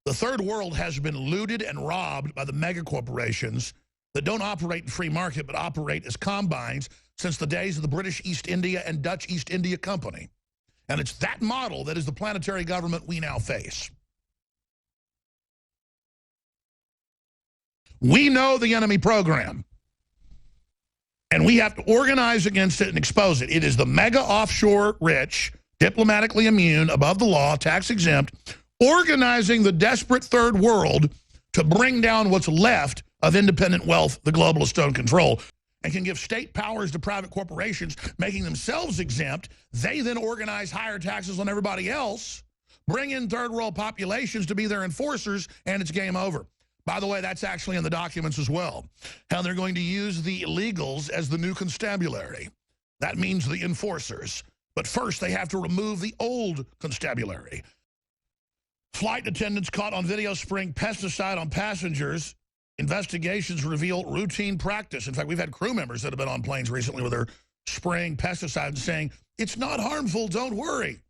The third world has been looted and robbed by the mega corporations that don't operate in free market but operate as combines since the days of the British East India and Dutch East India Company. And it's that model that is the planetary government we now face. We know the enemy program, and we have to organize against it and expose it. It is the mega offshore rich, diplomatically immune, above the law, tax exempt, organizing the desperate third world to bring down what's left of independent wealth the globalists don't control, and can give state powers to private corporations, making themselves exempt. They then organize higher taxes on everybody else, bring in third world populations to be their enforcers, and it's game over. By the way, that's actually in the documents as well. How they're going to use the illegals as the new constabulary. That means the enforcers. But first, they have to remove the old constabulary. Flight attendants caught on video spraying pesticide on passengers. Investigations reveal routine practice. In fact, we've had crew members that have been on planes recently where they're spraying pesticide and saying, it's not harmful, don't worry.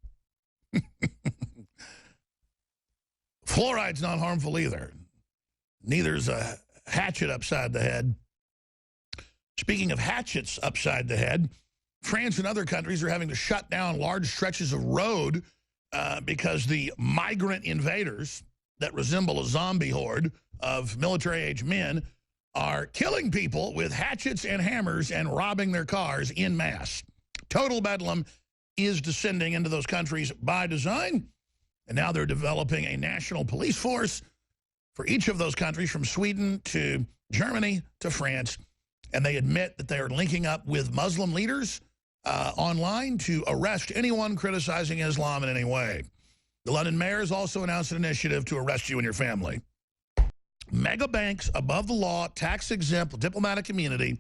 Fluoride's not harmful either. Neither's a hatchet upside the head. Speaking of hatchets upside the head, France and other countries are having to shut down large stretches of road because the migrant invaders that resemble a zombie horde of military-age men are killing people with hatchets and hammers and robbing their cars en masse. Total bedlam is descending into those countries by design, and now they're developing a national police force for each of those countries, from Sweden to Germany to France, and they admit that they are linking up with Muslim leaders online to arrest anyone criticizing Islam in any way. The London mayor has also announced an initiative to arrest you and your family. Mega banks, above the law, tax-exempt, diplomatic immunity,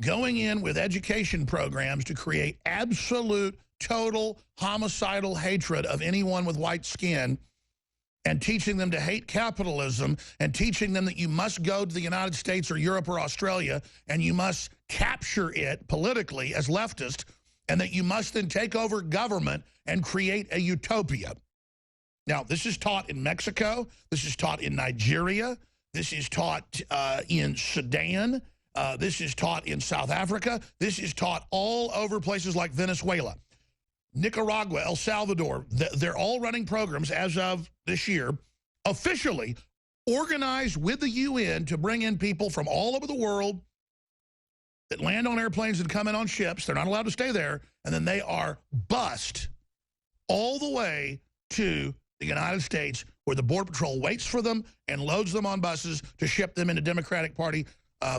going in with education programs to create absolute, total, homicidal hatred of anyone with white skin, and teaching them to hate capitalism, and teaching them that you must go to the United States or Europe or Australia and you must capture it politically as leftist, and that you must then take over government and create a utopia. Now, this is taught in Mexico. This is taught in Nigeria. This is taught in Sudan. This is taught in South Africa. This is taught all over places like Venezuela, Nicaragua, El Salvador. They're all running programs as of this year, officially organized with the UN to bring in people from all over the world that land on airplanes and come in on ships. They're not allowed to stay there. And then they are bussed all the way to the United States, where the Border Patrol waits for them and loads them on buses to ship them into Democratic Party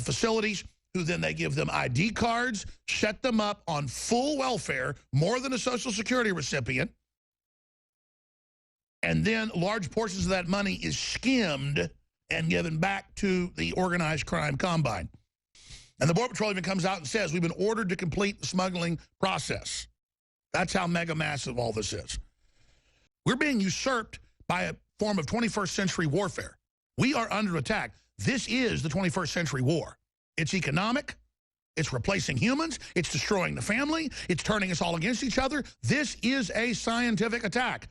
facilities, who then they give them ID cards, set them up on full welfare, more than a Social Security recipient, and then large portions of that money is skimmed and given back to the organized crime combine. And the Border Patrol even comes out and says, we've been ordered to complete the smuggling process. That's how mega massive all this is. We're being usurped by a form of 21st century warfare. We are under attack. This is the 21st century war. It's economic. It's replacing humans. It's destroying the family. It's turning us all against each other. This is a scientific attack.